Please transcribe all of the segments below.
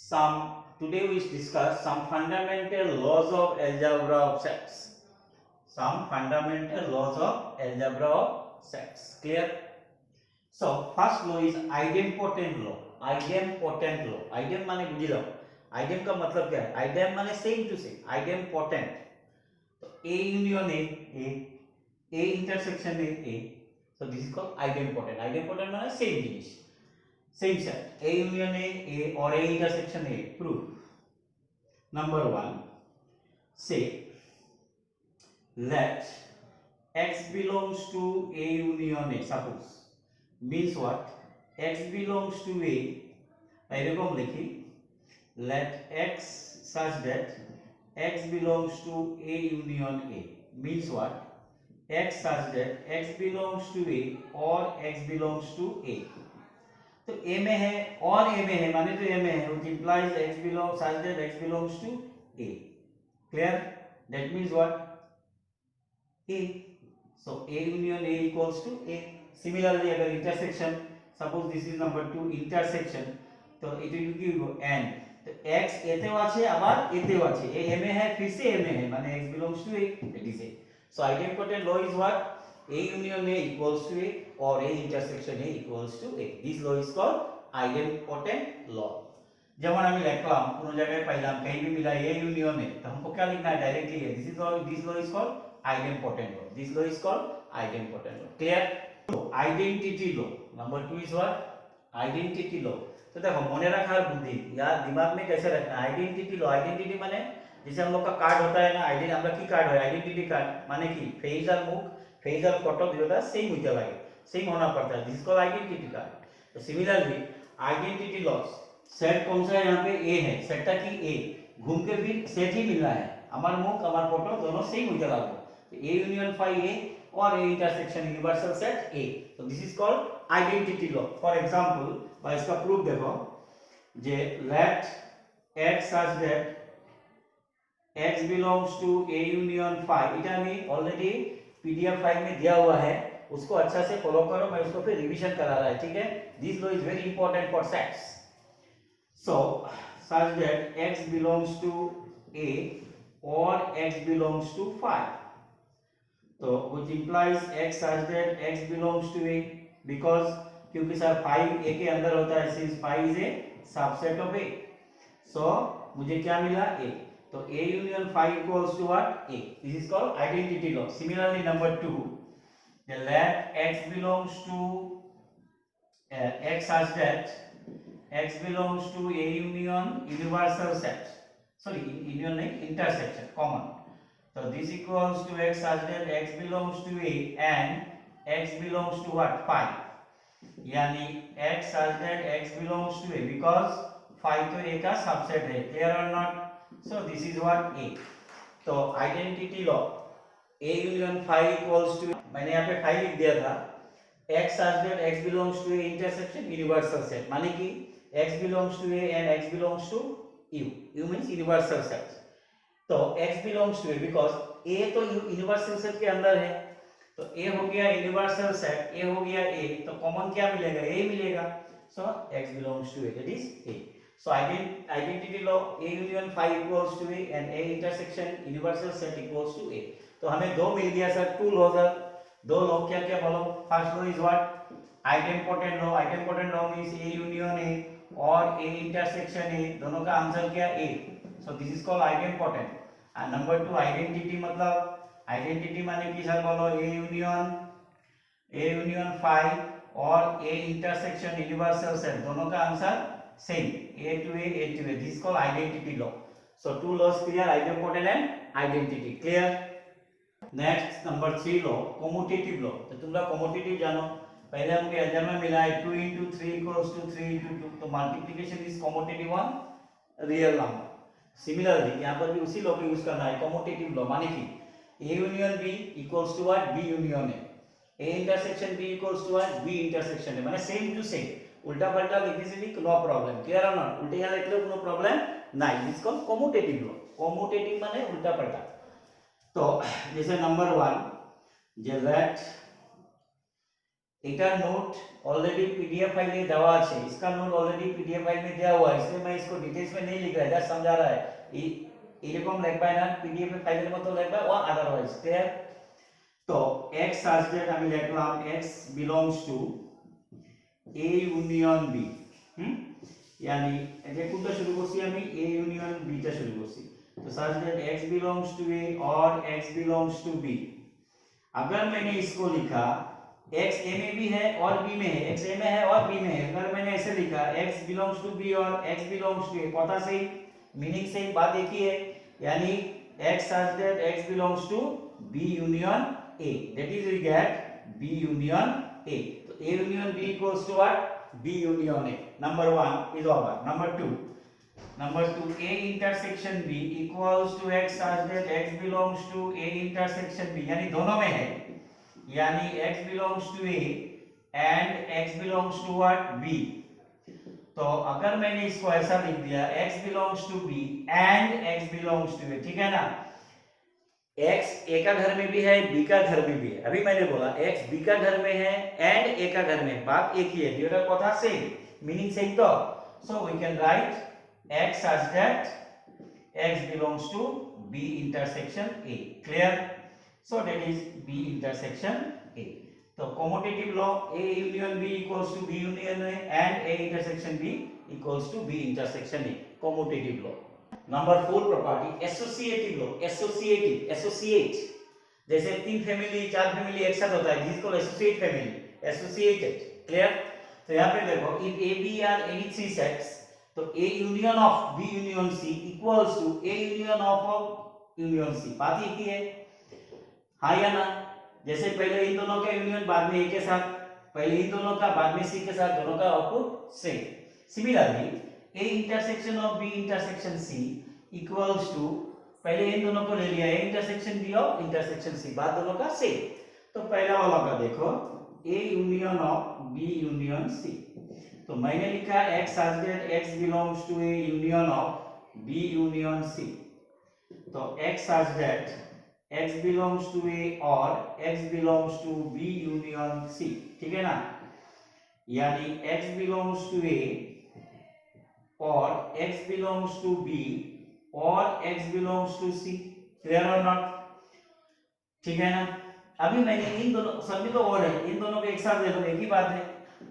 some today we discuss some fundamental laws of algebra of sets. Some fundamental laws of algebra of sets. Clear? So first law is idempotent law. Idempotent law. Idem माने बुझी लो. Idem का मतलब क्या है? Idem माने same to same. Idempotent. तो A union A intersection A. So this is called idempotent. Idempotent माने same जिनिस. Same set. A union A or A intersection A. Proof. Number 1. Say let X belongs to A union A. Suppose. Means what? X belongs to A. एरकम लिखी. Let X such that X belongs to A union A. Means what? X such that X belongs to A or X belongs to A. तो A में है और A में है माने तो A में है, which implies X belongs such that X belongs to A. Clear? That means what? A. So A union A equals to A. Similarly, अगर intersection, suppose this is number 2 intersection, तो it will give you n. तो x एतेव আছে আবার এতেও আছে, a m है फिर से m है माने x belongs to a, that is a. So idempotent law is what? A union A equals to A or A intersection A equals to A. This law is called idempotent law. जब हम लिखलाम কোনো জায়গায় পাইলাম कहीं भी मिला A union A, तो हमको क्या लिखना है डायरेक्टली है. This law is called idempotent law. This law is called idempotent law. Clear? Identity law. Number 2 is what? Identity law. तो देखो मने रखा बुद्धि यार दिमाग में कैसे रखना. आइडेंटिटी लो. आइडेंटिटी माने जैसे हम लोग का कार्ड होता है ना, आइडेंटिटी हम लोग की कार्ड है आइडेंटिटी कार्ड माने कि फेस और मुख फेस और फोटो जो सेम होते लगे, सेम होना पड़ता है, जिसको आइडेंटिटी कार्ड. तो सिमिलरली आइडेंटिटी लॉस सेट कौन सा है यहाँ पे ए है, सेट की ए घूम के भी सेट ही मिलना है, हमार मुख हमार फोटो दोनों सेम होते लगे. तो ए यूनियन फाई ए और A intersection universal set A. तो this is called identity law. For example भाई इसका प्रूफ देखो जे let x such that x belongs to a union phi. इटा में ऑलरेडी पीडीएफ फाइल में दिया हुआ है, उसको अच्छा से फॉलो करो, मैं उसको फिर रिवीजन करा रहा है, ठीक है. This law is very important for sets. So such that x belongs to a or x belongs to phi. तो which implies x such that x belongs to a because क्योंकि सर फाइव ए के अंदर होता है, since phi is a subset of A. So मुझे क्या मिला A. तो A union phi equals to what A. This is called identity law. Similarly number 2 let x belongs to x such that x belongs to a union universal set. Sorry, union नहीं intersection common. So this equals to x such that x belongs to a and x belongs to what phi. यानी x such that x belongs to a because phi तो a का subset है. Clear or not? So this is what a. तो identity law a union phi equals to, मैंने यहाँ पे phi लिख दिया था, x such that x belongs to a intersection universal set माने कि x belongs to a and x belongs to u. u means universal set. तो x belongs to a because a तो universal set के अंदर है, तो a हो गया यूनिवर्सल सेट, a हो गया a, तो कॉमन क्या मिलेगा a मिलेगा. सो x belongs to a, that is a. So identity law a union phi equals to a and a intersection universal set equals to a. तो हमें दो मिल गया सर, टू लॉ सर. दो लॉ क्या क्या बोलो. First law is what? Idempotent law. Idempotent law means a union a और a intersection a, दोनों का आंसर क्या a. So this is called idempotent. And number 2 identity मतलब आइडेंटिटी माने कि सर बोलो ए यूनियन फाई और ए इंटरसेक्शन यूनिवर्सल सेट, दोनों का answer same A to A. This called identity law. So two laws clear, idempotent and identity. Clear. Next number 3 law commutative law. तो तुम लोग commutative जानो. पहले हमको एग्जाम में मिला है 2 into 3 equals to 3 into 2. तो multiplication is commutative on real number. Similarly यहाँ पर भी उसी लॉ को यूज करना है, कम्यूटेटिव लॉ माने कि A union B equals to what? B union A. A intersection B equals to what? B intersection A. माने सेम टू सेम. उल्टा पलटा लिखने से भी नो प्रॉब्लम. क्लियर और नॉट? उल्टे यहाँ लिख लो नो प्रॉब्लम नहीं. इसको कम्यूटेटिव लॉ. कम्यूटेटिव माने उल्टा पलटा. तो जैसे नंबर 1 जे लेट এটা নোट ऑलरेडी पीडीएफ फाइल में देवा है, इसका नोट ऑलरेडी पीडीएफ फाइल में दिया हुआ है, इसलिए मैं इसको डिटेल्स में नहीं लिख रहा, जस्ट समझा रहा है। এরকম লিখবা না पीडीएफ ফাইলের মতো লিখবা और अदरवाइज क्लियर। तो x such that আমি লিখলাম x belongs to a union b, यानी এটা কোনটা শুরু করছি আমি a union b টা শুরু করছি। तो such that x belongs to a और x belongs to b। अगर मैंने इसको लिखा x a में भी है और b में है, x a में है और b में है, अगर मैंने ऐसे लिखा x belongs to b और x belongs to a, पता सही मीनिंग से बात एक ही है, यानी x such that x belongs to b union a, that is we get b union a। तो a union b equals to what? b union a। number 1 is over। number 2 a intersection b equals to x such that x belongs to a intersection b, यानी दोनों में है, यानी x belongs to a and x belongs to what? b। तो अगर मैंने इसको ऐसा लिख दिया x belongs to b and x belongs to a, ठीक है ना, x a का घर में भी है b का घर में भी है। अभी मैंने बोला x b का घर में है and a का घर में, बात एक ही है, दुटा कथा सेम, मीनिंग सेम। तो so we can write x such that x belongs to b intersection a, clear। so that is b intersection a। तो commutative law a union b equals to b union a and a intersection b equals to b intersection a, commutative law। Number 4 property associative law. Associate, जैसे 3 family 4 family एक साथ होता है जिसको associate family, associated, clear. तो यहाँ पे देखो if a b are any three sets, तो a union of b union c equals to a union of union c, बात एक ही है, हाँ या ना। जैसे पहले इन दोनों का यूनियन बाद में a के साथ, पहले इन दोनों का बाद में c के साथ, दोनों का output same. Similarly a intersection of b intersection c equals to, पहले इन दोनों को ले लिया a इंटरसेक्शन b और इंटरसेक्शन c, बाद दोनों का सेम। तो पहला वाला का देखो a union of b union c, तो मैंने लिखा x such that x belongs to a union of b union c। तो x such that x belongs to a और x belongs to b union c, ठीक है ना, यानी x belongs to a और x belongs to b और x belongs to c, clear और not, ठीक है ना। अभी मैंने इन दोनों सभी तो और है, इन दोनों को एक साथ ले लो, एक ही बात है,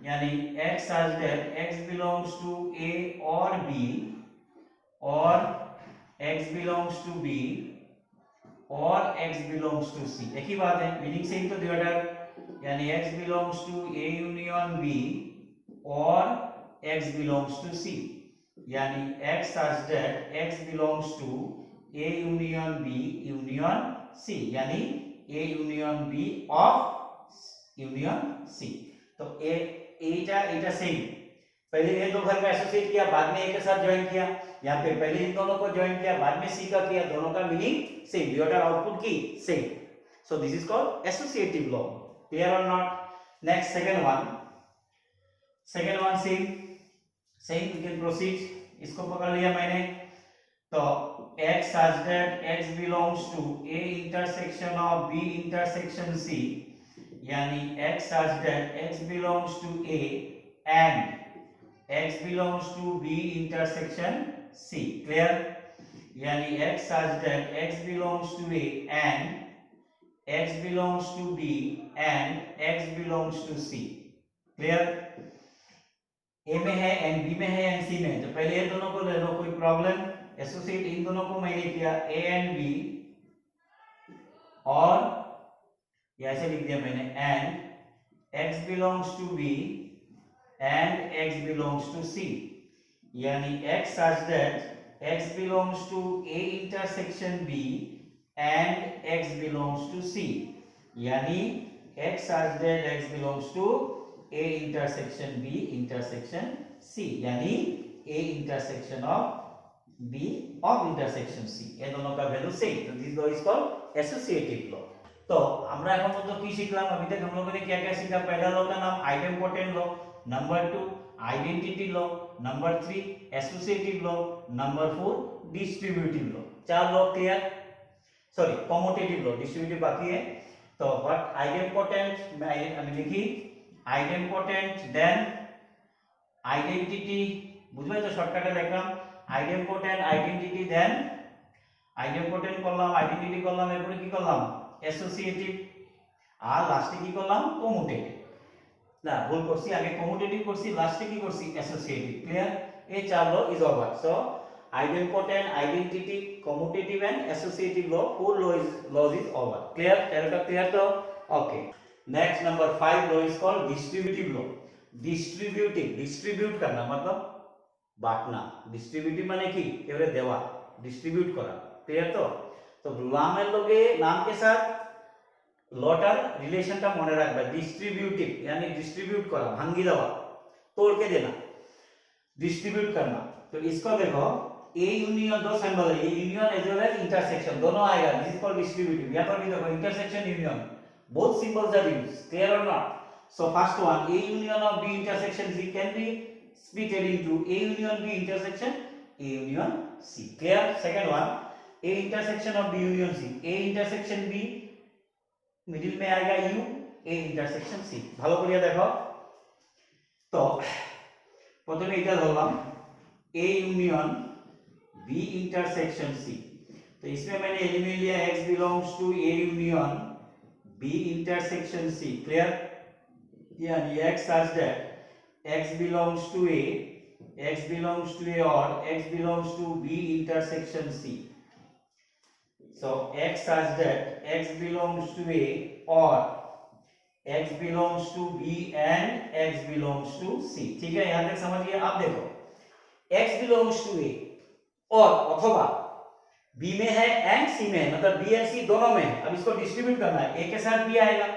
यानी x such that x belongs to a और b और x belongs to b और x belongs to c, एक ही बात है, मीनिंग सेम तो डिवाइडर, यानी x belongs to a union b और x belongs to c, यानी x such that x belongs to a union b union c, यानी a union b of union c। तो एटा same, पहले ये दो घर का एसोसिएट किया, बाद में ए के साथ ज्वाइन किया, यहाँ पे पहले इन दोनों को ज्वाइन किया, बाद में सी का किया, दोनों का मीनिंग सेम, डिवाइडर आउटपुट की same. So this is called associative law, clear और not. Next second one same we can proceed, इसको पकड़ लिया मैंने। तो x such that x belongs to a intersection of b intersection c, यानी x such that x belongs to a and x belongs to b intersection c, clear, यानी x such that x belongs to a and x belongs to b and x belongs to c, clear। a में है and b में है and c में है, तो पहले ये दोनों को ले लो, कोई प्रॉब्लम। एसोसिएट इन दोनों को मैंने किया a and b और ऐसे लिख दिया मैंने and x belongs to b and x belongs to c, यानी x such that x belongs to a intersection b and x belongs to c, यानी x such that x belongs to a intersection b intersection c, यानी a intersection of b of intersection c, ये दोनों का value same. तो this law is called associative law. तो हमरा এখন পর্যন্ত কি শিখলাম, अभी तक हम लोगों ने क्या क्या सीखा। पहला लॉ का नाम idempotent law, number 2 identity law, number 3 associative law, number 4 distributive law. चार law clear, sorry commutative law, distributive बाकी है। तो व्हाट आइडेम्पोटेंट में लिखी আইডেম্পোটেন্ট দেন আইডেন্টিটি, বুঝবে তো শর্টকাটে দেখলাম আইডেম্পোটেন্ট আইডেন্টিটি দেন আইডেম্পোটেন্ট করলাম, আইডেন্টিটি করলাম, এরপরে কি করলাম অ্যাসোসিয়েটিভ, আর লাস্টে কি করলাম কমুটেটিভ। না ভুল করছি, আগে কমুটেটিভ করছি, লাস্টে কি করছি অ্যাসোসিয়েটিভ। ক্লিয়ার? এই চার law is over. So idempotent, identity, commutative and associative law, four laws is over. Clear? Everything clear to? Okay. Next number 5 law is called distributive law. Distributive, distribute करना मतलब बांटना। Distributive माने की every देवा, distribute करा। Clear तो? तो नाम लोगे नाम के साथ लॉटर रिलेशन का मने रखना। Distributive यानी distribute करा, भांगी देवा, तोड़ के देना, distribute करना। तो इसको देखो ए यूनियन दो सिंबल है, union as well as intersection दोनों आएगा। This is called distributive. यहां पर भी देखो intersection union, both symbols are used. Clear और not? So first one A union of B intersection C can be splitted into A union B intersection A union C. Clear? Second one A intersection of B union C, A intersection B middle में आएगा U, A intersection C। ভালো করে দেখো তো প্রথমে এটা ধরলাম A union B intersection C, तो इसमें मैंने एलिमेंट लिया x belongs to A union B intersection C। Clear? यानी x such that x belongs to A, x belongs to A or x belongs to B intersection C। So x such that x belongs to A or x belongs to B and x belongs to C। ठीक है, यहाँ तक समझिए। अब देखो x belongs to A और अथवा B में है एंड C में है, मतलब B एंड C दोनों में है। अब इसको डिस्ट्रीब्यूट करना है, A के साथ B आएगा,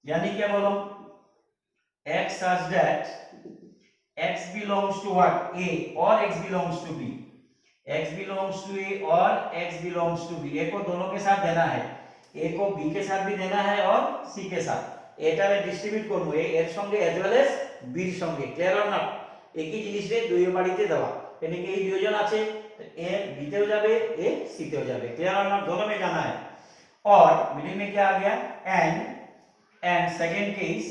यानी क्या बोलो x such that x belongs to what A or x belongs to B, x belongs to A और x belongs to B। A को दोनों के साथ देना है, A को B के साथ भी देना है और C के साथ। এটা আমি ডিস্ট্রিবিউট করব A এর সঙ্গে as well as B এর সঙ্গে। Clear or not? একই জিনিসে দুই বাড়িতে দেওয়া, यानी कि এই দুইজন আছে, A B তেও যাবে A C তেও যাবে। क्लियर और नॉट? दोनों में जाना है। और मिडिल में क्या आ गया and second case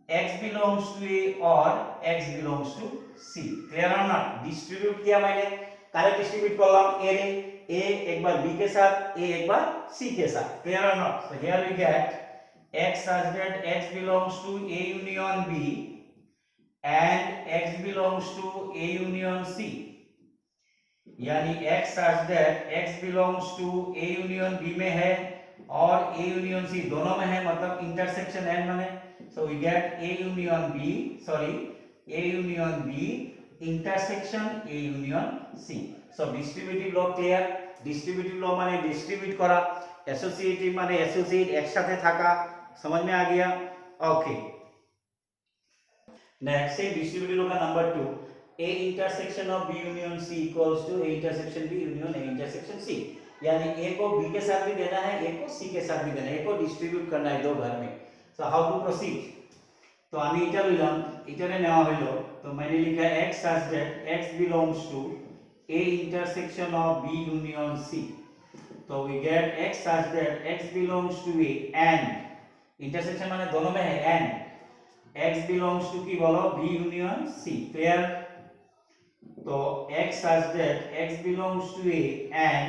x belongs to A और x belongs to C। Clear और नॉट? डिस्ट्रीब्यूट किया मैंने, काले डिस्ट्रीब्यूट करलाम A एक बार B के साथ, A एक बार C के साथ। क्लियर और not? So here we get x such that x belongs to A union B and x belongs to A union C, यानी x such that x belongs to A union B में है और A union C दोनों में है, मतलब intersection and माने। So we get A union B intersection A union C। So distributive law clear? distributive law माने डिस्ट्रीब्यूट करा, एसोसिएटिव माने एसोसिएट एक साथ থাকা। समझ में आ गया? ओके। नेक्स्ट से डिस्ट्रीब्यूटिव लॉ का number 2, A intersection of B union C equals to A intersection B union A intersection C, यानी A को B के साथ भी देना है, A को C के साथ भी देना है, A को डिस्ट्रीब्यूट करना है दो घर में। So how to proceed? तो আমি এটা লিখলাম, এটারে নেওয়া হলো, তো मैंने लिखा x such that x belongs to A intersection of B union C। तो we get x such that x belongs to A and intersection माने दोनों में है and x belongs to की बोलो B union C। क्लियर? तो x such that x belongs to A and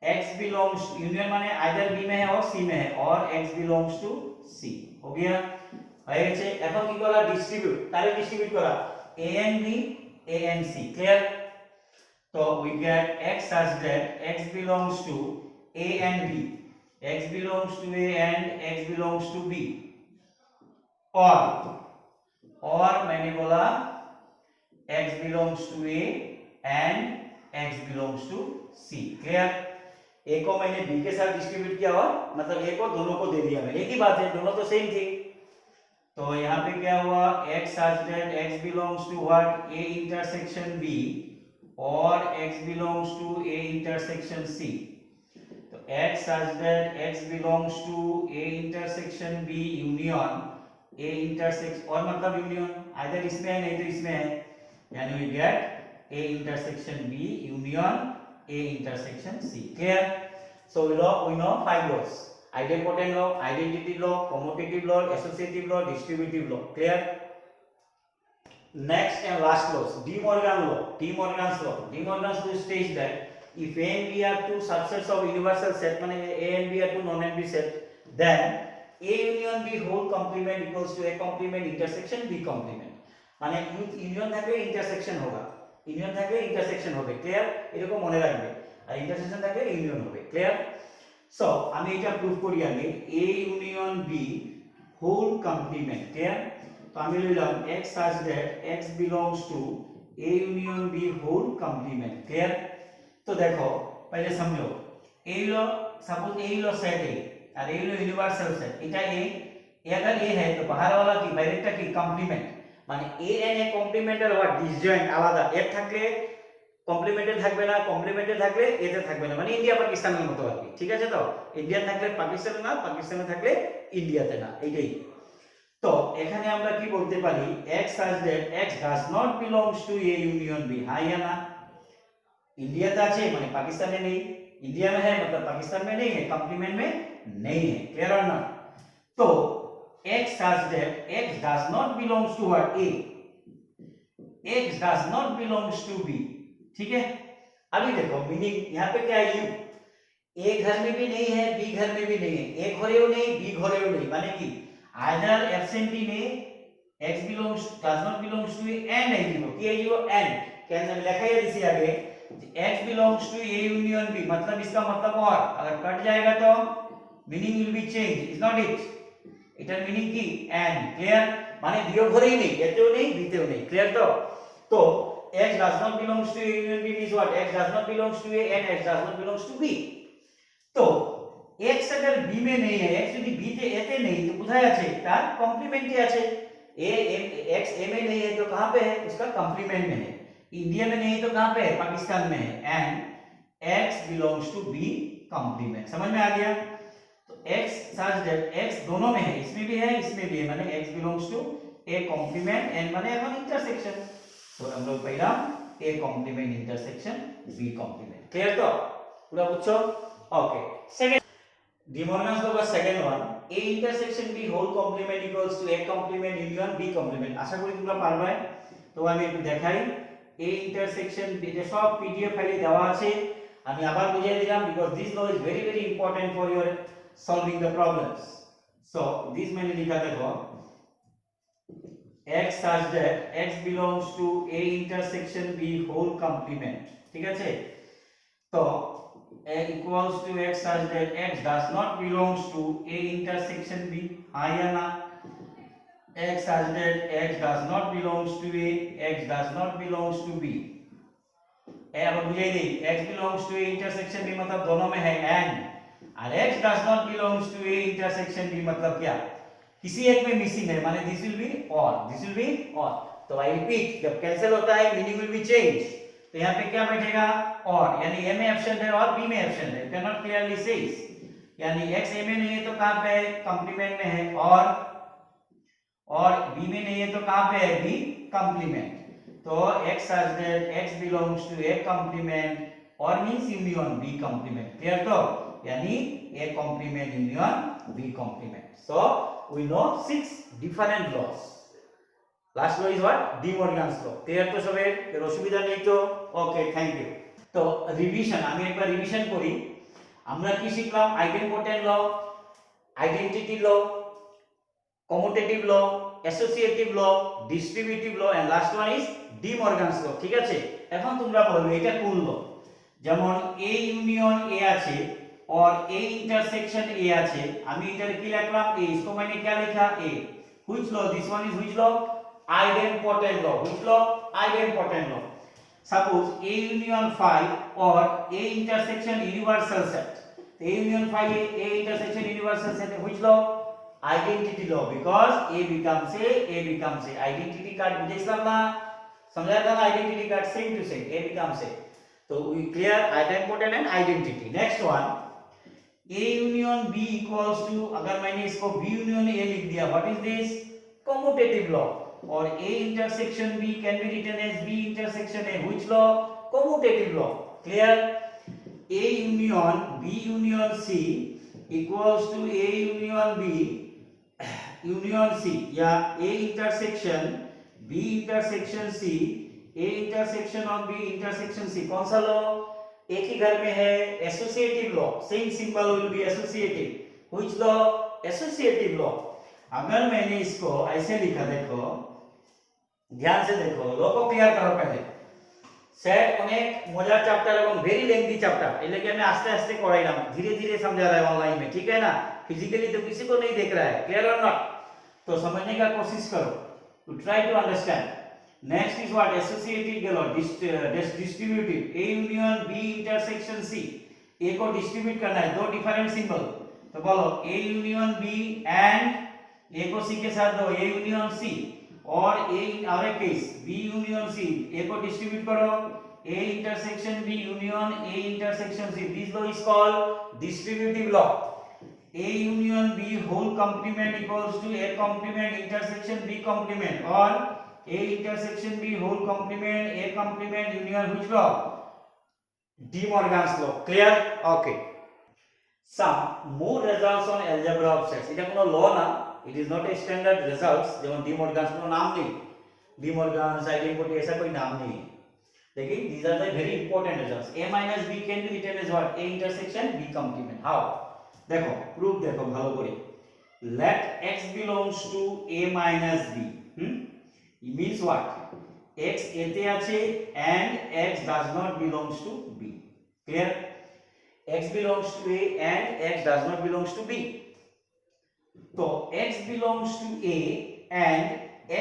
x belongs union माने either B में है और C में है और x belongs to C। हो गया? হয়ে গেছে। এখন কি করা? ডিস্ট্রিবিউট, তাহলে ডিস্ট্রিবিউট করা A and B A and C। Clear? তো we get x such that x belongs to A and B, x belongs to A and x belongs to B, और मैंने बोला x belongs to A and x belongs to C। Clear? A को मैंने B के साथ distribute किया और मतलब A को दोनों को दे दिया मैंने, एक ही बात है, दोनों तो सेम थी। तो यहाँ पे क्या हुआ x such that x belongs to what A intersection B और x belongs to A intersection C। तो x such that x belongs to A intersection B union A intersection, और मतलब यूनियन आइदर इसमें है नहीं तो इसमें है, यानी we get A intersection B union A intersection C। Clear? So we know 5 laws। idempotent law, identity law, commutative law, associative law, distributive law. Clear? Next and last laws, De Morgan law. De Morgan's law. De Morgan's law states that if A and B are two subsets of universal set, মানে A and B are two non-empty set, then A union B whole complement equals to A complement intersection B complement. মানে union থাকলে intersection হবে, union থাকলে intersection হবে। Clear? এরকম মনে রাখবে। আর ইন্টারসেকশন থাকলে ইউনিয়ন হবে। ক্লিয়ার? সো আমি এটা প্রুফ করি আগে, A union B whole complement. Clear? তো আমি লিখলাম x such that x belongs to A union B whole complement। Clear? तो देखो पहले समझो, A low suppose A low set है और A लो यूनिवर्सल सेट, এটা A, अगर A है तो बाहर वाला কি বাইরেটা কি কমপ্লিমেন্ট, মানে A and A কমপ্লিমেন্টের হোয়াট ডিসজয়েন্ট আলাদা, এর থাকলে কমপ্লিমেন্টে থাকবে না, কমপ্লিমেন্টে থাকলে এতে থাকবে না, মানে ইন্ডিয়া পাকিস্তানের মতো আর কি। ঠিক আছে? তো ইন্ডিয়া থাকলে পাকিস্তানে না, পাকিস্তানে থাকলে ইন্ডিয়াতে না, এইটাই। তো এখানে আমরা কি বলতে পারি, x such that x does not belongs to A union B। हाँ या ना? इंडिया আছে মানে पाकिस्तान में नहीं, इंडिया में है मतलब पाकिस्तान में नहीं है, कॉम्प्लीमेंट में नहीं है। क्लियर और नॉट? तो x such that x does not belongs to what A, x does not belongs to B। ठीक है? अभी देखो मीनिंग यहाँ पे क्या है, u A घर में भी नहीं है, B घर में भी नहीं है, A घरेও नहीं, B ঘরেও नहीं, মানে কি either absentee में x belongs does not belongs to A and I zero, কি I जीरो and कैसे हम लिखा है इसी आगे x belongs to A union B, मतलब इसका मतलब और अगर कट जाएगा तो meaning will be changed, is not it? এটার meaning কি and। क्लियर? মানে বিয়োগ ঘরেই নেই, এতেও নেই, বিতেও নেই। क्लियर? তো x does not belongs to A union B means what, x does not belongs to A and x does not belongs to B। तो x अगर b में नहीं है, x यदि b তে এতে নেই तो কোথায় আছে, তার কমপ্লিমেন্টই আছে। a x a में नहीं है तो कहां पे है, उसका कॉम्प्लीमेंट में है। इंडिया में नहीं है तो कहां पे है, पाकिस्तान में है। And x belongs to b complement. समझ में आ गया? तो x such that x दोनों में है, इसमें भी है, इसमें भी है, माने x belongs to a complement and মানে এখন ইন্টারসেকশন। তো আমরা পাইলাম a complement intersection b complement। Clear? তো পুরো বুঝছো? Okay. Second De Morgan's law was second one, A intersection B whole complement equals to A complement union B complement। আশা করি তোমরা পারবে। তো আমি একটু দেখাই, A intersection B যে সব PDF ফাইলে দেওয়া আছে, আমি আবার বুঝিয়ে দিলাম because this law is very very important for your solving the problems। So this মানে লিখা দেখো x such that x belongs to A intersection B whole complement। ঠিক আছে? তো A equals to x such that x does not belongs to A intersection B। हाँ या ना? x such that x does not belongs to A, x does not belongs to B। अब बुझाई दी, x belongs to A intersection B मतलब दोनों में है and, और x does not belongs to A intersection B मतलब क्या, किसी एक में मिसिंग है, माने this will be or, this will be or। तो I repeat, जब कैंसिल होता है मीनिंग will be changed। तो यहाँ पे क्या बैठेगा, और यानी a में एब्सेंट है और b में एब्सेंट है, कैन नॉट क्लियरली सेज, यानी x a में नहीं है तो कहां पे है, कॉम्प्लीमेंट में है, और b में नहीं है तो कहां पे है, b कॉम्प्लीमेंट। तो x such that x belongs to a complement और means union b complement। Clear? तो यानी a complement union b complement। So we know 6 different laws। Last law is what, De Morgan's law. Clear? तो সবের এর অসুবিধা নেই তো? Okay, thank you. তো রিভিশন, আমি একবার রিভিশন করি। আমরা কি শিখলাম, idempotent law, identity law, commutative law, associative law, distributive law and last one is De Morgan's law. ঠিক আছে? এখন তোমরা বলবে এটা কোন ল, যেমন এ ইউনিয়ন এ আছে और ए इंटरसेक्शन ए আছে, আমি এটার কি লিখলাম, এ, इसको मैंने क्या लिखा, A. Which law, this one is which law, idempotent law। which law, idempotent law। suppose A union phi or A intersection universal set, A union phi A intersection universal set, which law, identity law, because A becomes A becomes A। identity card বুঝেছিলাম না, समझाया था ना, identity card same to same, A becomes A। तो we clear idempotent and identity। next one, A union B equals to, अगर मैंने इसको B union A लिख दिया, what is this, commutative law। और A intersection B can be written as B intersection A, which law, commutative law। clear? A union B union C equals to A union B union C या A intersection B intersection C A intersection of B intersection C कौन सा law एक ही घर में है associative law same symbol will be associative which law associative law अगर मैंने इसको ऐसे लिखा देखो ध्यान से देखो लॉ को क्लियर करो पहले সেট অনেক মজার চ্যাপ্টার এবং ভেরি লেंथी চ্যাপ্টার એટલે કે मैं आस्ते आस्ते पढ़ाइलाम धीरे धीरे समझा रहा है ऑनलाइन में ठीक है ना फिजिकली तो किसी को नहीं देख रहा है क्लियर और नॉट तो समझने का कोशिश करो to try to understand next is what associative गेलो distributive A union B intersection C A को डिस्ट्रीब्यूट करना है दो डिफरेंट सिंबल तो बोलो A union B and A को सी के साथ दो ए यूनियन सी और ए और एक case B union C A को डिस्ट्रीब्यूट करो A intersection B union A intersection C this law is called distributive law A union B whole complement equals to A complement intersection B complement or A intersection B whole complement A complement union which law? De Morgan's law. Clear? Okay. Some more results on algebra of sets. এটা কোনো law না. It is not a standard results. যেমন De Morgan's কোনো নাম নেই. De Morgan's idempotity ऐसा कोई नाम नहीं है. देखिए these are the very important results. A minus B can be written as what? A intersection B complement. How? देखो प्रूफ देखो ভালো করে let x belongs to a minus b it means what x এতে আছে and x does not belongs to b clear x belongs to a and x does not belongs to b तो x belongs to a and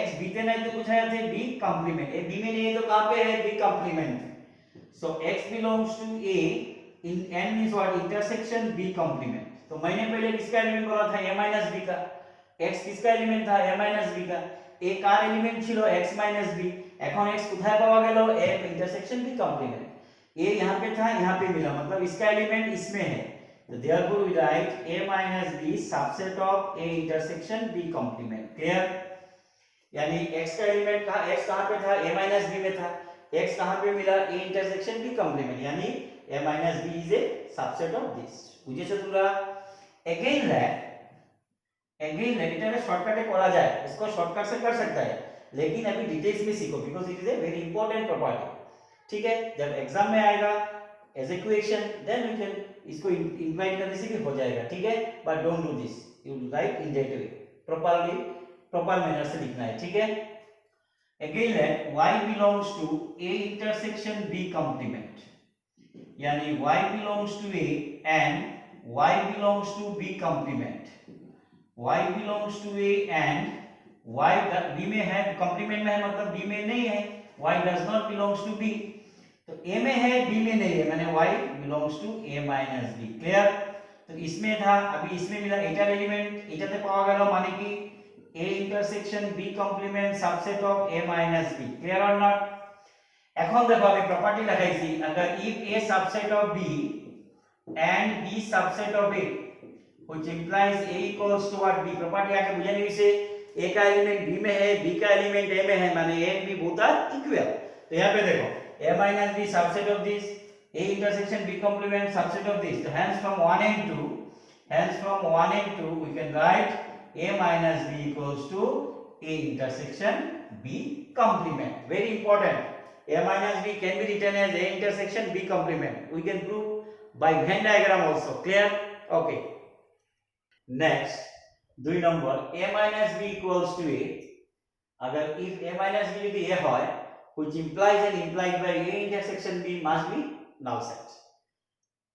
x b पे नहीं तो कुछ है तो b complement a b में नहीं है तो कहां पे है b complement so x belongs to a in n is what intersection b complement तो मैंने पहले किसका एलिमेंट बोला था a माइनस b का x किसका एलिमेंट था a माइनस b का a कार एलिमेंट ছিল x माइनस b এখন x কোথায় পাওয়া গেল a intersection b complement a यहां पे था यहां पे मिला मतलब इसका एलिमेंट इसमें है तो therefore we write a minus b subset of a intersection b complement clear यानी x का एलिमेंट का x कहां पे था a माइनस b में था x कहां पे मिला a इंटरसेक्शन b कॉम्प्लीमेंट यानी a minus b is a subset of this বুঝেছো তোমরা अगेन लेट এটা शॉर्टकट में पढ़ा जाए इसको शॉर्टकट से कर सकता है लेकिन अभी डिटेल्स में सीखो because it is a very important property ठीक है जब एग्जाम में आएगा as a question then we can इसको इनवाइट करने से भी हो जाएगा ठीक है but don't do this you write in that way proper manner से लिखना है ठीक है again let y belongs to a intersection b complement यानी y belongs to a and y belongs to b complement y belongs to a and y b में है complement में है मतलब b में नहीं है y does not belongs to b तो a में है b में नहीं है माने y belongs to a minus b clear तो इसमें था अभी इसमें मिला एटार एलिमेंट एटाते पाওয়া গেল মানে কি a intersection b complement subset of a minus b clear or not এখন দেখো আমি প্রপার্টি দেখাইছি अगर if a subset of b and b subset of a which implies a equals to what b property आके बुझानी हुई a का element b में है b का एलिमेंट a में है माने a and b both are equal तो यहां पे देखो a minus b subset of this a intersection b complement subset of this so hence from 1 and 2 we can write a minus b equals to a intersection b complement very important a minus b can be written as a intersection b complement we can prove by Venn diagram also clear okay next दुई number a minus b equals to a अगर if a minus b यदि a है which implies and implied by a intersection b must be null set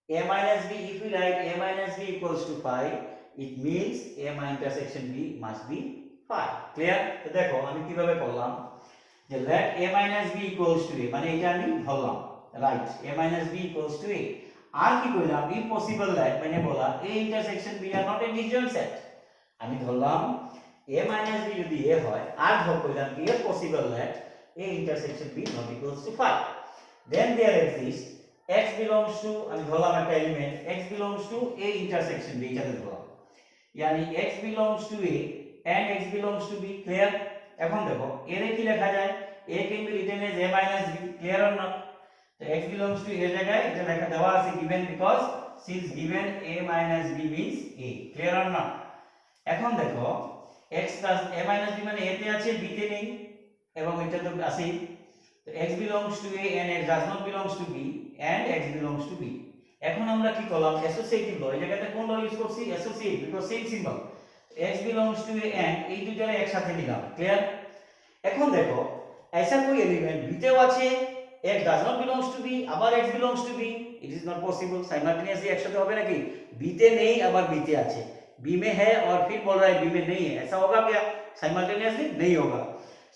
a minus b if we write a minus b equals to phi it means a minus intersection b must be phi clear তো দেখো আমি কিভাবে করলাম যে let a minus b equals to a মানে এটা আমি ধরলাম right a minus b equals to a আর কি কইলাম if possible that মানে বলা a intersection b are not a disjoint set আমি ধরলাম a minus b যদি a হয় আর ধর কইলাম কি if possible that a intersection b not equals to phi then there exists x belongs to আমি ধরলাম একটা element x belongs to a intersection b এটাতে ধরলাম यानी x belongs to a and x belongs to b clear এখন দেখো এর কি লেখা যায় a can be written as a minus b clear or not तो x belongs to a জায়গায় এটা লেখা দেওয়া আছে given because since given a minus b means a, clear or not? এখন দেখো x plus a minus b মানে a তে আছে b তে নেই এবং এটা তো আছেই, তো x belongs to a and x does not belongs to b and x belongs to b। এখন আমরা কি করলাম অ্যাসোসিয়েটিভ ল, এই জায়গাতে কোন ল ইউজ করছি associate, because same symbol x belongs to a and এই দুইটারে একসাথে নিলাম, ক্লিয়ার। এখন দেখো ऐसा कोई एलिमेंट b তেও আছে x does not belongs to b আবার x belongs to b, it is not possible simultaneously একসাথे হবে नाकि b তে নেই আবার b তে আছে, b में है और फिर बोल रहा है b में नहीं है, ऐसा होगा क्या? साइमल्टेनियसली नहीं होगा।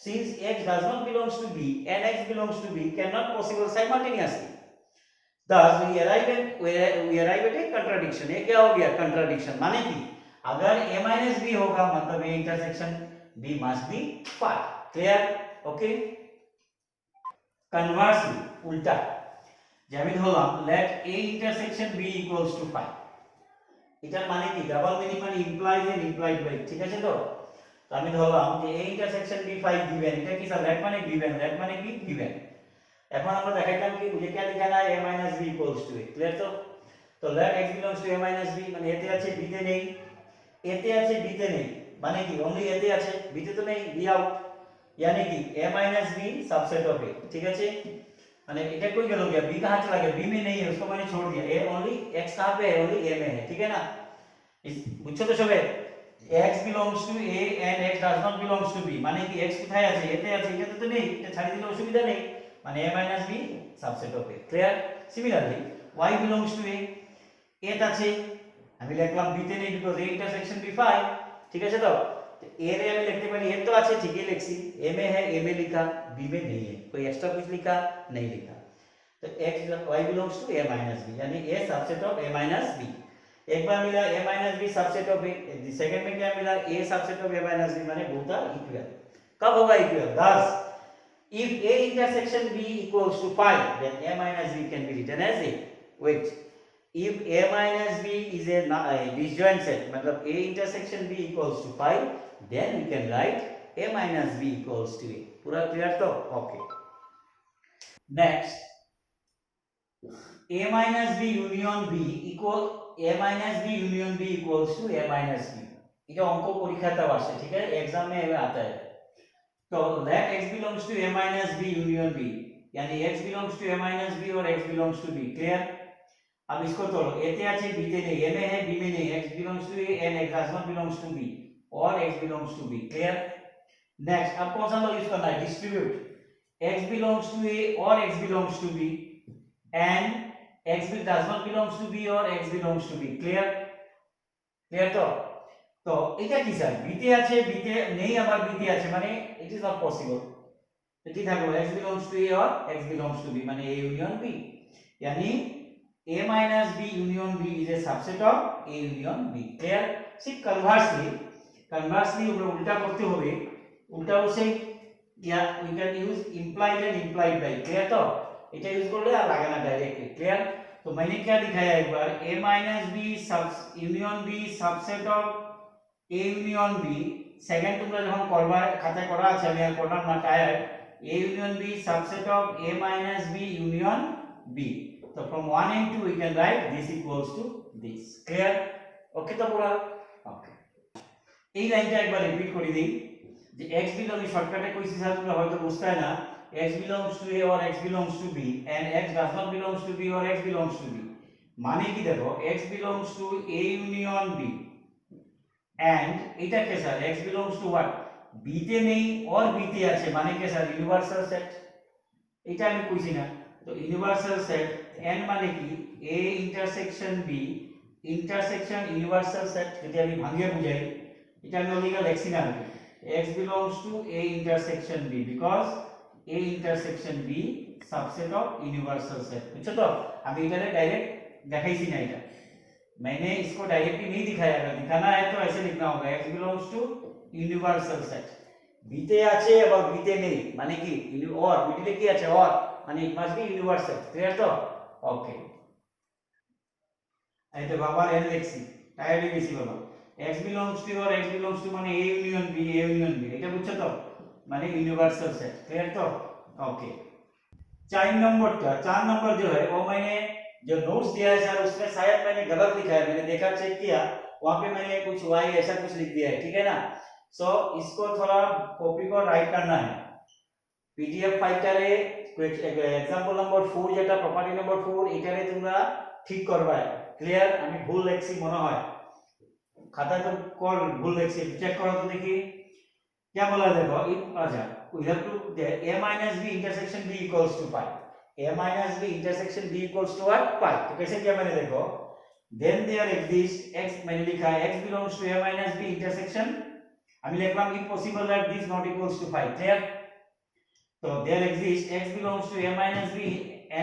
since x does not belongs to b and x belongs to b cannot possible simultaneously, thus we arrive at a contradiction। ये क्या हो गया? contradiction माने कि अगर a minus b होगा मतलब a intersection b must be phi, clear? okay, conversely उल्टा যে আমি ধরলাম let a intersection b equals to phi, এটার মানে কি ডাবল মিনিং মানে implies and implied by, ঠিক আছে? তো আমি ধরলাম যে a intersection b phi given, এটা কি স্যার let মানে given, let মানে কি given। এখন আমরা দেখাইলাম কি मुझे क्या दिखाना है a minus b equals to a, clear? तो let x belongs to a minus b মানে a তে আছে b তে নেই, a তে আছে b তে নেই মানে কি only a তে আছে b তে तो नहीं, b out, यानी कि a minus b subset of a, ठीक है? माने এটা कोई गलत गया, b कहां चला गया? b में नहीं है, उसको मैंने छोड़ दिया, a ओनली x कहां पे है? ओनली a में है, ठीक है ना? इस বুঝছো তো সবে x belongs to a and x does not belongs to b মানে কি x কোথায় আছে? a তে আছে, এটাতে তো নেই, এটা ছাড়ি দিলে অসুবিধা নেই, মানে a minus b subset of a, clear? Similarly y belongs to a, a তে আছে আমি লিখলাম b তে নেই because a intersection b phi, ঠিক আছে? তো a रे আমি লিখতে পারি a तो আছে ठीक है लिखছি, a में है a में लिखा, b में नहीं है, कोई एक्स्ट्रा कुछ लिखा नहीं लिखा, तो x y belongs to a minus b यानी a subset of a minus b। एक बार मिला a minus b subset of a, second में क्या मिला a subset of a minus b माने बोथ आर इक्वल। कब होगा equal? thus if a intersection b equals to phi then a minus b can be written as a, wait, if a minus b is a disjoint set मतलब a intersection b equals to phi then we can write a minus b equals to a, पूरा clear? तो okay, next a minus b union b equal a minus b union b equals to a minus b, এটা অঙ্ক পরীক্ষাতে আসে, ঠিক আছে? Exam में आता है। तो let x belongs to a minus b union b यानी x belongs to a minus b और x belongs to b, clear? अब इसको तोड़ो, a ते আছে b ते नहीं, a में है b में नहीं, x belongs to a and x does not belongs to b और x belongs to b, clear? Next अब कौन सा लॉ यूज करना है? Distribute x belongs to a और x belongs to b and x does not belongs to b और x belongs to b, clear? Clear? तो এটা কি স্যার b তে আছে b তে নেই আবার b তে আছে মানে ইট ইজ নট পসিবল, তো ঠিক থাকলো x belongs to a और x belongs to b মানে a union b, यानी a minus b union b is a subset of a union b, clear? सिर्फ कन्वर्सली আমরা উল্টা করতে হবে, উল্টা বসে या we can use implied and implied by, clear? तो এটা ইউজ করলে আর লাগে না डायरेक्टली, क्लियर? तो मैंने क्या दिखाया एक बार a minus b union b subset of a union b, second তোমরা যখন করবা খাতায় করা আছে আমি আর করলাম না, tyre a union b subset of a minus b union b, so from 1 and 2 we can write this equals to this, clear? okay তো পুরো ওকে। এই লাইনটা একবার রিপিট করে দেই যে x belongs শর্টকাটে কইছি স্যার তোমরা হয়তো বুঝতে না, x belongs to a or x belongs to b and x does not belongs to b or x belongs to b মানে কি দেখো x belongs to a union b and এটা কে sir x belongs to what? b তে নেই और b তে আছে মানে কি স্যার ইউনিভার্সাল সেট, এটা আমি কইছি না, তো ইউনিভার্সাল সেট n মানে কি a intersection b intersection universal set, যদি আমি ভাঙিয়ে বুঝাই এটা আমি ওদিকে লিখছি না, x belongs to a intersection b because a intersection b subset of universal set, बुझছো तो? अभी इधर डायरेक्ट दिखाई ना, এটা मैंने इसको डायरेक्टली नहीं दिखाया, अगर दिखाना है तो ऐसे लिखना होगा x belongs to universal set, b তে আছে আবার b তে নেই মানে কি और মিডলে কি আছে और মানে it must be universal, clear? তো ওকে, এই তো বাবা এন লিখছি টাইপ বেশি বাবা, x belongs to और x belongs to মানে a union b এটা বুঝছো তো মানে यूनिवर्सल सेट, क्लियर? तो ओके। 4 नंबर जो है वो मैंने जो नोट्स दिया है सर उसमें शायद मैंने गलत लिखा है, मैंने देखा चेक किया वहां पे मैंने कुछ y ऐसा कुछ लिख दिया है, ठीक है ना। सो इसको थोड़ा कॉपी को राइट करना है পিডিএফ ফাইলটারে एग्जांपल नंबर 4 যেটা প্রপার্টি नंबर 4 এটারে তোমরা ঠিক করবা। ক্লিয়ার? আমি ভুল লিখছি মনে হয়, খাতায় তো কর ভুল লিখছি, চেক করো তো দেখি क्या बोला है देखो। अच्छा, we have to a minus b intersection b equals to pi, a minus b intersection b equals to what? pi। तो कैसे किया मैंने देखो, then there exists x, मैंने लिखा है x belongs to a minus b intersection, আমি লিখলাম if possible that this not equals to pi। Clear? तो there exists x belongs to a minus b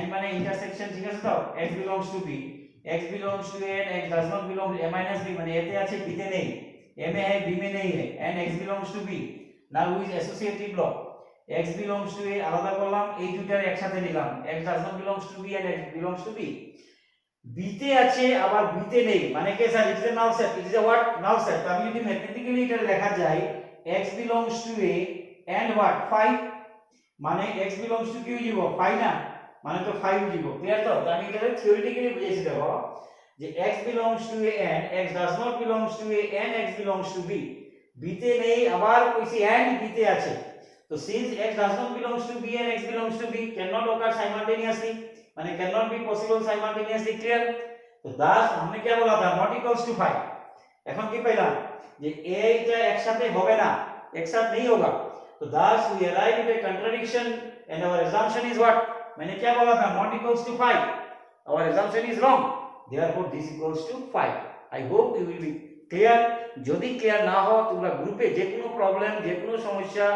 n মানে intersection, ঠিক আছে তো, x belongs to b, x belongs to a and x does not belong to a minus b মানে এতে আছে b তে নেই, a में है b में नहीं है, and x belongs to b। now with associative law x belongs to a আলাদা করলাম, এই দুটার একসাথে নিলাম, x does not belongs to b and x belongs to b। b তে আছে আবার b তে নেই মানে কি sir, it is a null set, it is a what? null set। তো আমি যদি ম্যাথমেটিক্যালি এটা লেখা যায় x belongs to a and what? phi, মানে x belongs to কি হয়ে যাব? phi না, মানে তো phi হয়ে যাব। ক্লিয়ার? তো আমি এটা থিওরিটিক্যালি বুঝিয়েছি দেখো যে x belongs to a and x does not belongs to a and x belongs to b। b তে নেই আবার কইছি and b তে আছে, তো since x does not belongs to b and x belongs to b cannot occur simultaneously, মানে cannot be possible simultaneously। Clear? तो thus हमने क्या बोला था, not equals to phi। এখন কি পেলাম যে a এটা একসাথে হবে না, একসাথে नहीं होगा, तो thus we arrive at a contradiction and our assumption is what? मैंने क्या बोला था, not equals to phi, our assumption is wrong, therefore this equals to phi। I hope you will be clear। যদি ক্লিয়ার না हो তোমরা গ্রুপে যে কোনো প্রবলেম যে কোনো সমস্যা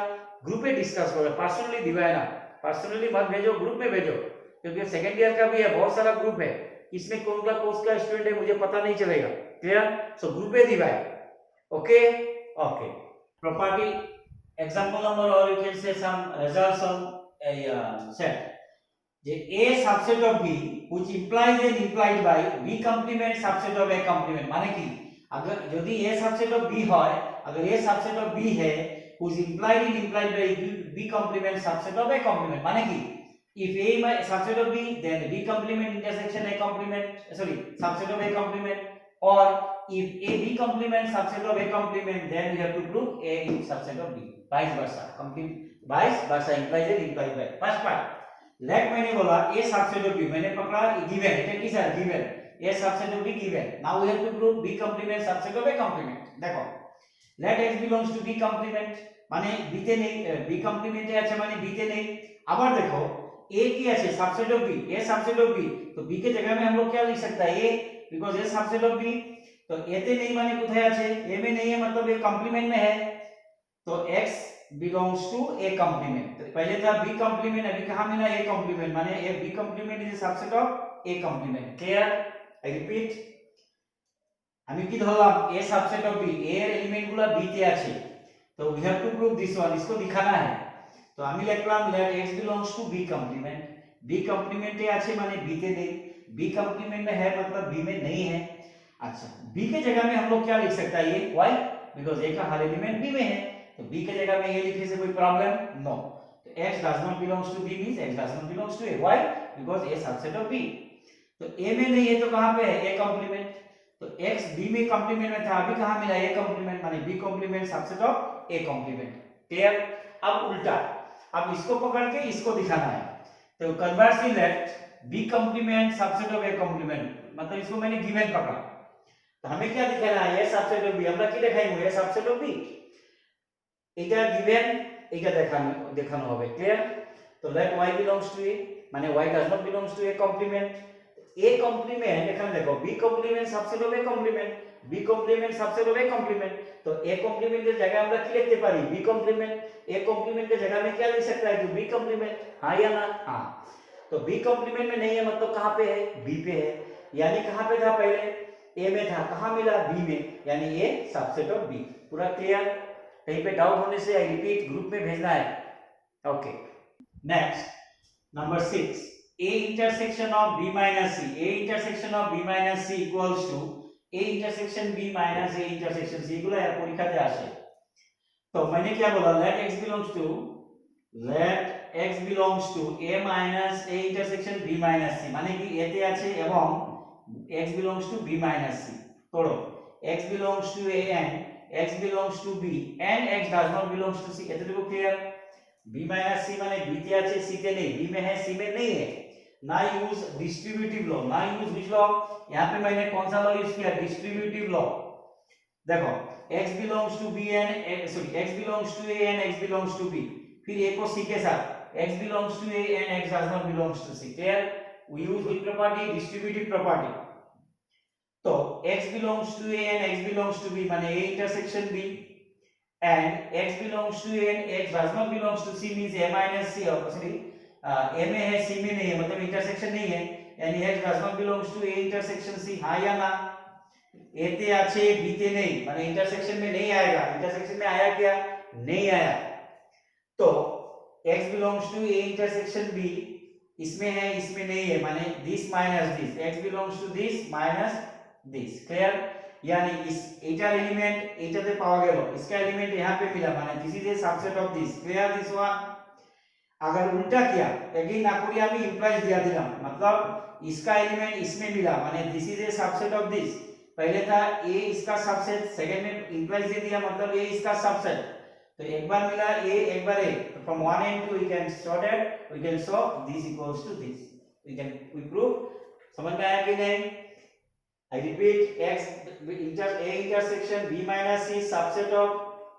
ग्रुप में डिस्कस करो, पर्सनली दिवाए ना, पर्सनली मत भेजो, ग्रुप में भेजो, क्योंकि सेकंड ईयर का भी है, बहुत सारा ग्रुप है, इसमें कौन सा कोर्स का स्टूडेंट है मुझे पता नहीं चलेगा। क्लियर? सो ग्रुप में दिवाए। Okay okay, property example number और you can say some results on a set যে a subset of b which implies and implied by b complement subset of a complement, মানে কি अगर यदि a subset of b হয়, अगर a subset of b है whose implied and implied by b complement subset of a complement, মানে কি if a by subset of b then b complement intersection a complement, sorry subset of a complement, or if a b complement subset of a complement then we have to prove a is subset of b, vice versa, complete vice versa implies and implied by। First part let मैंने बोला a subset of b, मैंने पकड़ा given, এটা কি sir given, a subset of b given, now we have to prove b complement subset of a complement। देखो let x belongs to b complement মানে b তে নেই, b কমপ্লিমেন্টে আছে মানে b তে নেই। আবার देखो a की আছে subset of b, a subset of b, तो b के जगह में हम लोग क्या लिख सकता है a, because a subset of b, तो a ते नहीं माने কোথায় আছে, a में नहीं है मतलब a कॉम्प्लीमेंट में है, तो x belongs to a complement। तो पहले था b complement, अभी कहां मिला a complement, माने a b complement is a subset of a complement। Clear? I repeat, আমি কি ধরলাম a subset of b, a এর এলিমেন্টগুলো b তে আছে, तो we have to prove this one, इसको दिखाना है। तो আমি লিখলাম let x belongs to b complement, b complement ए আছে মানে b তে नहीं, b complement में है मतलब b में नहीं है। अच्छा b के जगह में हम लोग क्या लिख सकता है, ये y, बिकॉज़ a का हर एलिमेंट b में है, तो b के जगह में ये लिखने से कोई प्रॉब्लम नो। तो x does not belongs to b means x does not belongs to a, why? because a subset of b। तो a में नहीं है तो कहां पे है, a complement, तो x b में कॉम्प्लीमेंट में था, अभी कहां मिला a कॉम्प्लीमेंट, माने b complement subset of a complement. Clear? अब उल्टा, अब इसको पकड़ के इसको दिखाना है, तो conversely let b complement subset of a complement, मतलब इसको मैंने गिवन पकड़ा, तो हमें क्या दिखाना है, a सबसेट ऑफ b, আমরা কি দেখাইবো a सबसेट ऑफ b, এটা गिवन এটা দেখানো হবে। क्लियर? तो late y belongs to a মানে y does not belongs to a complement, a complement এখানে দেখো b complement subset of a complement, b complement subset of a complement, तो a complement की जगह আমরা কি লিখতে পারি, b complement, a complement की जगह में क्या लिख सकता है, b complement, हां या ना, हां। तो b complement में नहीं है मतलब कहां पे है, b पे है, यानी कहां पे था पहले, a में था, कहां मिला, b में, यानी a सबसेट ऑफ b। पूरा क्लियर? कहीं पे डाउट होने से आई रिपीट ग्रुप में भेजना है। Okay next number 6, a intersection of b minus c, a intersection of b minus c equals to a intersection b minus a intersection c, এগুলো পরীক্ষাতে আসে। तो मैंने क्या बोला, let x belongs to x belongs to a minus a intersection b minus c মানে কি এতে আছে এবং x belongs to b minus c পড়ো x belongs to a and x belongs to b and x does not belongs to c এতটুকু clear b minus c माने b তে আছে c তে नहीं b में है c में नहीं है ना यूज डिस्ट्रीब्यूटिव लॉ ना यूज विच लॉ यहां पे मैंने कौन सा लॉ यूज किया डिस्ट्रीब्यूटिव लॉ देखो x belongs to b and x belongs to a and x belongs to b फिर a को c के साथ x belongs to a and x does not belongs to c clear we use which property distributive property तो x belongs to a and x belongs to b माने a intersection b and x belongs to a and x does not belongs to c means a minus c obviously a में है c में नहीं है मतलब intersection नहीं है यानी x does not belongs to a intersection c हां या ना a ते আছে b ते नहीं माने इंटरसेक्शन में नहीं आएगा इंटरसेक्शन में आया क्या नहीं आया तो x belongs to a intersection b इसमें है इसमें नहीं है माने this minus this x belongs to this minus this clear यानी इस एटार एलिमेंट एटाতে পাওয়া গেল इसका एलिमेंट यहां पे मिला माने this is a subset of this clear this one अगर उल्टा किया अगेन ना करी আমি इंप्लाइज दिया दिलाम मतलब इसका एलिमेंट इसमें मिला माने this is a subset of this पहले था a इसका सबसेट सेकंड में इंप्लाइज दे दिया मतलब a इसका सबसेट तो एक बार मिला a एक बार a तो from 1 and 2 we can show that we can show this equals to this we prove समझ में आया कि नहीं I repeat x a intersection b minus c subset of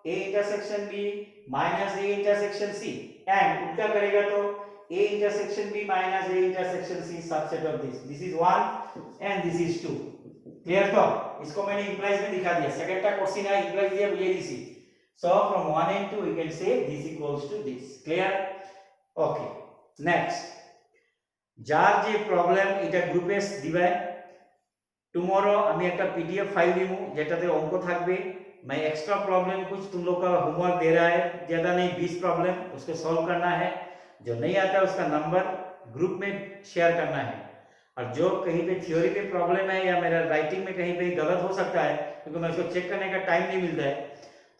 a intersection b minus a intersection c and उल्टा करेगा तो a intersection b minus a intersection c subset of this is 1 and this is 2 clear तो इसको मैंने implies में दिखा दिया second का क्वेश्चन है इंप्लाइज दिया बुझे दिसी so from 1 and 2 we can say this equals to this clear okay next যার যে প্রবলেম এটা গ্রুপে দিবে टुमारो আমি একটা पीडीएफ फाइल दिमु যেটাতে অঙ্ক থাকবে मैं एक्स्ट्रा प्रॉब्लम कुछ तुम लोग का होमवर्क दे रहा है ज्यादा नहीं 20 प्रॉब्लम उसको सॉल्व करना है जो नहीं आता उसका नंबर ग्रुप में शेयर करना है और जो कहीं पे थ्योरी पे प्रॉब्लम है या मेरा राइटिंग में कहीं पे गलत हो सकता है क्योंकि मैं उसको चेक करने का टाइम नहीं मिलता है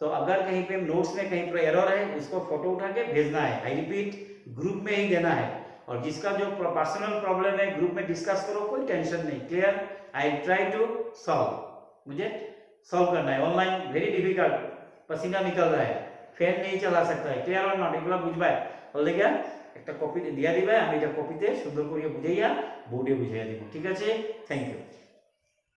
तो अगर कहीं पे नोट्स में कहीं पर एरर है उसको फोटो उठा के भेजना है आई रिपीट ग्रुप में ही देना है और जिसका जो पर्सनल प्रॉब्लम है ग्रुप में डिस्कस करो कोई टेंशन नहीं clear I try to solve मुझे सॉल्व करना है ऑनलाइन वेरी डिफिकल्ट पसीना निकल रहा है फैन नहीं चला सकता है क्लियर और नॉट এগুলা বুঝবাই বললে কি একটা কপি দিয়া দিবে আমি এটা কপিতে সুন্দর করে বুঝাইয়া বোর্ডে বুঝাইয়া দিব ঠিক আছে থ্যাংক ইউ